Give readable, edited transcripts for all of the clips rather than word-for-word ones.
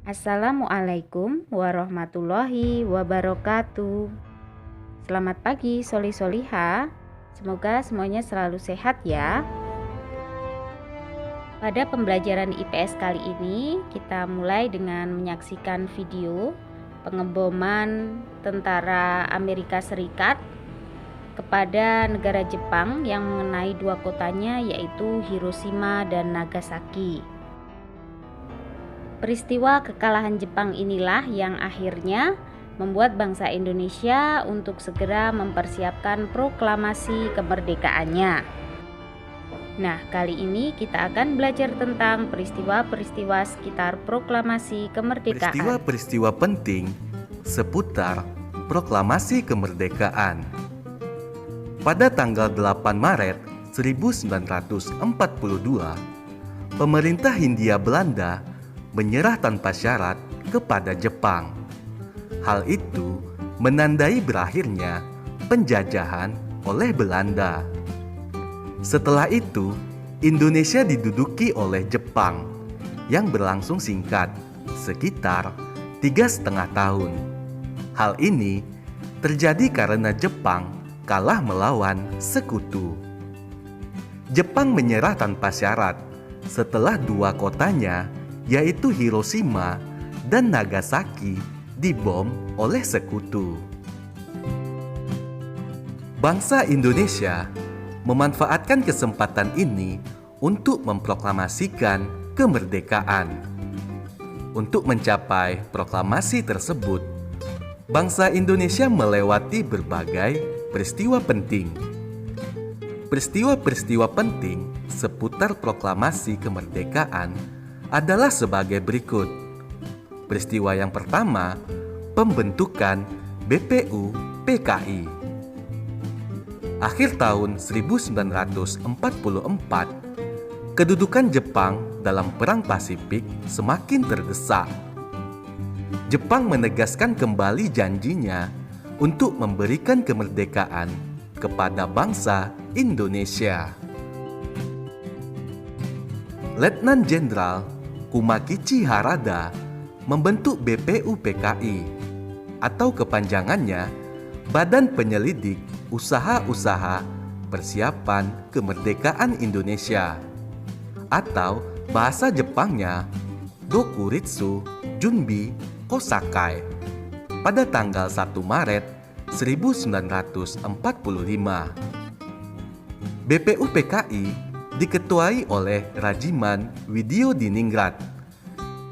Assalamualaikum warahmatullahi wabarakatuh. Selamat pagi Soli Soliha. Semoga semuanya selalu sehat ya. Pada pembelajaran IPS kali ini kita mulai dengan menyaksikan video pengeboman tentara Amerika Serikat kepada negara Jepang yang mengenai dua kotanya, yaitu Hiroshima dan Nagasaki. Peristiwa kekalahan Jepang inilah yang akhirnya membuat bangsa Indonesia untuk segera mempersiapkan proklamasi kemerdekaannya. Nah, kali ini kita akan belajar tentang peristiwa-peristiwa sekitar proklamasi kemerdekaan. Peristiwa-peristiwa penting seputar proklamasi kemerdekaan. Pada tanggal 8 Maret 1942, pemerintah Hindia Belanda menyerah tanpa syarat kepada Jepang. Hal itu menandai berakhirnya penjajahan oleh Belanda. Setelah itu, Indonesia diduduki oleh Jepang yang berlangsung singkat, sekitar 3,5 tahun. Hal ini terjadi karena Jepang kalah melawan sekutu. Jepang menyerah tanpa syarat setelah dua kotanya, yaitu Hiroshima dan Nagasaki, dibom oleh sekutu. Bangsa Indonesia memanfaatkan kesempatan ini untuk memproklamasikan kemerdekaan. Untuk mencapai proklamasi tersebut, bangsa Indonesia melewati berbagai peristiwa penting. Peristiwa-peristiwa penting seputar proklamasi kemerdekaan adalah sebagai berikut. Peristiwa yang pertama, pembentukan BPU PKI. Akhir tahun 1944, kedudukan Jepang dalam Perang Pasifik semakin terdesak. Jepang menegaskan kembali janjinya untuk memberikan kemerdekaan kepada bangsa Indonesia. Letnan Jenderal Kumakichi Harada membentuk BPU PKI atau kepanjangannya Badan Penyelidik Usaha-Usaha Persiapan Kemerdekaan Indonesia, atau bahasa Jepangnya Dokuritsu Junbi Kosakai, pada tanggal 1 Maret 1945. BPU PKI diketuai oleh Rajiman Widyodiningrat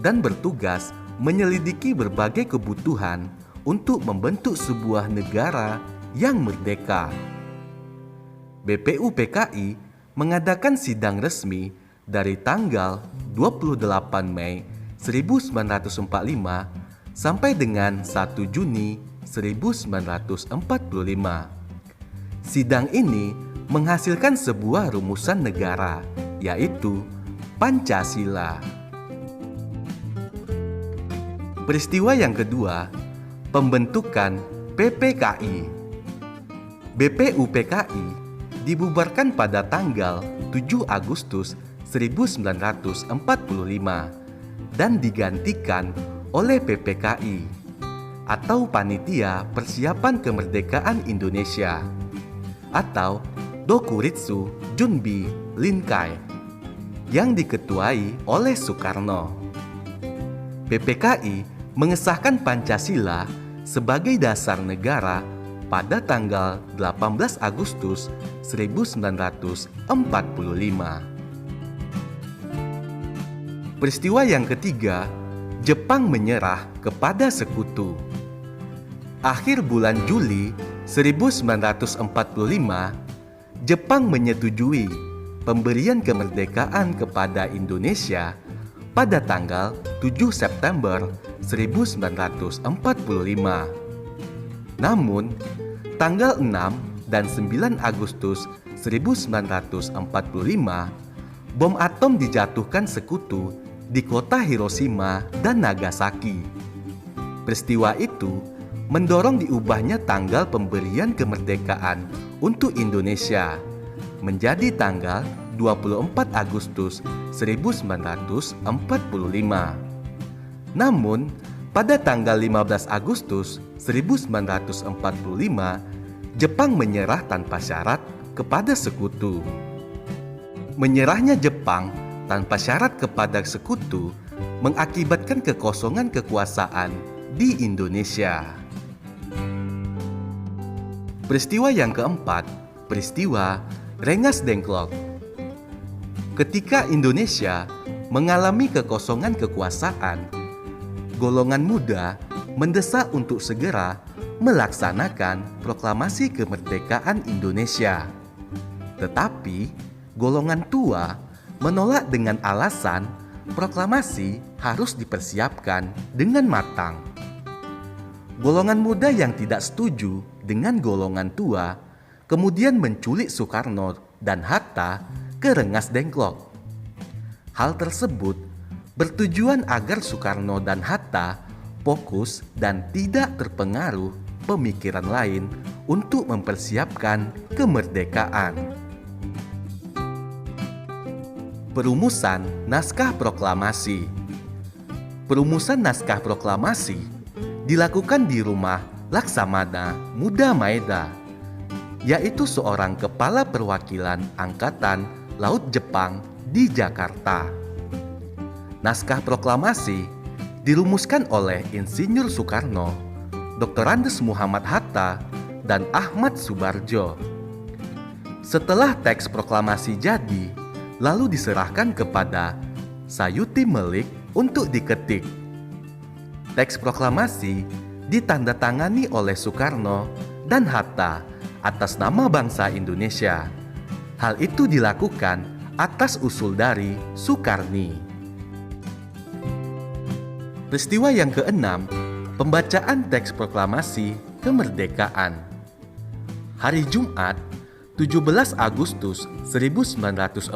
dan bertugas menyelidiki berbagai kebutuhan untuk membentuk sebuah negara yang merdeka. BPU PKI mengadakan sidang resmi dari tanggal 28 Mei 1945 sampai dengan 1 Juni 1945. Sidang ini menghasilkan sebuah rumusan negara, yaitu Pancasila. Peristiwa yang kedua, pembentukan PPKI. BPU PKI dibubarkan pada tanggal 7 Agustus 1945 dan digantikan oleh PPKI atau Panitia Persiapan Kemerdekaan Indonesia atau Dokuritsu Junbi Linkai yang diketuai oleh Soekarno. PPKI mengesahkan Pancasila sebagai dasar negara pada tanggal 18 Agustus 1945. Peristiwa yang ketiga, Jepang menyerah kepada sekutu. Akhir bulan Juli 1945, Jepang menyetujui pemberian kemerdekaan kepada Indonesia pada tanggal 7 September 1945. Namun, tanggal 6 dan 9 Agustus 1945, bom atom dijatuhkan sekutu di kota Hiroshima dan Nagasaki. Peristiwa itu mendorong diubahnya tanggal pemberian kemerdekaan untuk Indonesia menjadi tanggal 24 Agustus 1945. Namun, pada tanggal 15 Agustus 1945, Jepang menyerah tanpa syarat kepada sekutu. Menyerahnya Jepang tanpa syarat kepada sekutu mengakibatkan kekosongan kekuasaan di Indonesia. Peristiwa yang keempat, peristiwa Rengas Dengklok. Ketika Indonesia mengalami kekosongan kekuasaan, golongan muda mendesak untuk segera melaksanakan proklamasi kemerdekaan Indonesia. Tetapi, golongan tua menolak dengan alasan proklamasi harus dipersiapkan dengan matang. Golongan muda yang tidak setuju dengan golongan tua kemudian menculik Soekarno dan Hatta ke Rengas Dengklok. Hal tersebut bertujuan agar Soekarno dan Hatta fokus dan tidak terpengaruh pemikiran lain untuk mempersiapkan kemerdekaan. Perumusan Naskah Proklamasi. Perumusan Naskah Proklamasi dilakukan di rumah Laksamana Muda Maeda, yaitu seorang kepala perwakilan Angkatan Laut Jepang di Jakarta. Naskah proklamasi dirumuskan oleh Insinyur Soekarno, Dr. Andes Muhammad Hatta, dan Ahmad Subarjo. Setelah teks proklamasi jadi, lalu diserahkan kepada Sayuti Melik untuk diketik. Teks proklamasi ditandatangani oleh Soekarno dan Hatta atas nama bangsa Indonesia. Hal itu dilakukan atas usul dari Soekarni. Peristiwa yang keenam, pembacaan teks proklamasi kemerdekaan. Hari Jumat, 17 Agustus 1945,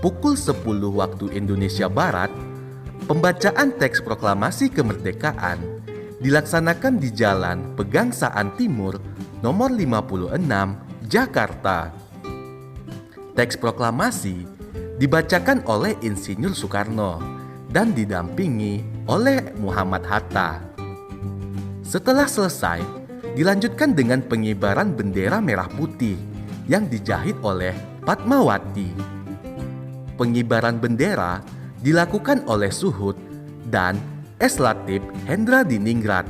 pukul 10 waktu Indonesia Barat, pembacaan teks proklamasi kemerdekaan dilaksanakan di Jalan Pegangsaan Timur nomor 56, Jakarta. Teks proklamasi dibacakan oleh Insinyur Soekarno dan didampingi oleh Muhammad Hatta. Setelah selesai, dilanjutkan dengan pengibaran bendera merah putih yang dijahit oleh Fatmawati. Pengibaran bendera dilakukan oleh Suhut dan S. Latif Hendra Diningrat.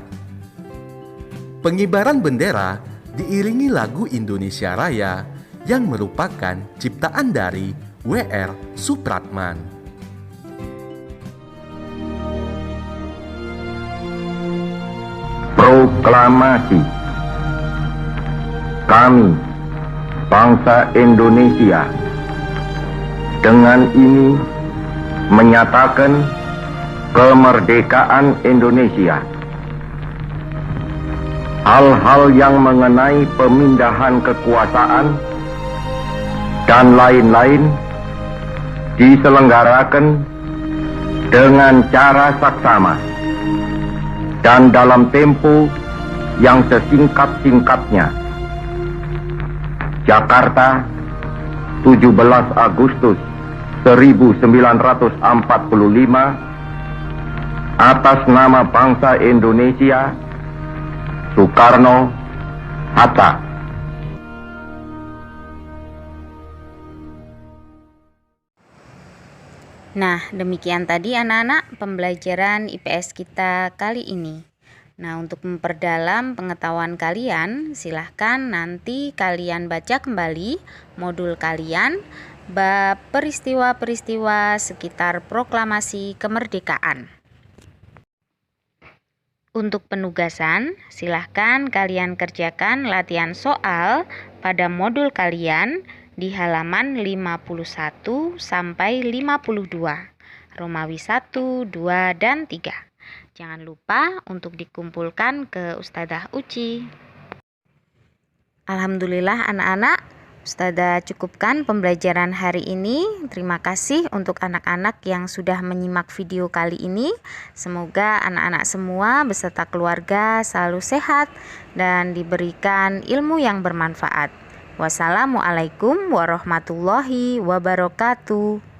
Pengibaran bendera diiringi lagu Indonesia Raya yang merupakan ciptaan dari W.R. Supratman. Proklamasi. Kami, bangsa Indonesia, dengan ini menyatakan kemerdekaan Indonesia. Hal-hal yang mengenai pemindahan kekuasaan dan lain-lain diselenggarakan dengan cara saksama dan dalam tempo yang sesingkat-singkatnya. Jakarta, 17 Agustus 1945, atas nama bangsa Indonesia, Soekarno, Hatta. Nah, demikian tadi anak-anak pembelajaran IPS kita kali ini. Nah, untuk memperdalam pengetahuan kalian, silahkan nanti kalian baca kembali modul kalian bab peristiwa-peristiwa sekitar proklamasi kemerdekaan. Untuk penugasan, silahkan kalian kerjakan latihan soal pada modul kalian di halaman 51 sampai 52, Romawi 1, 2, dan 3. Jangan lupa untuk dikumpulkan ke Ustadzah Uci. Alhamdulillah anak-anak, Ustadzah cukupkan pembelajaran hari ini. Terima kasih untuk anak-anak yang sudah menyimak video kali ini. Semoga anak-anak semua beserta keluarga selalu sehat dan diberikan ilmu yang bermanfaat. Wassalamualaikum warahmatullahi wabarakatuh.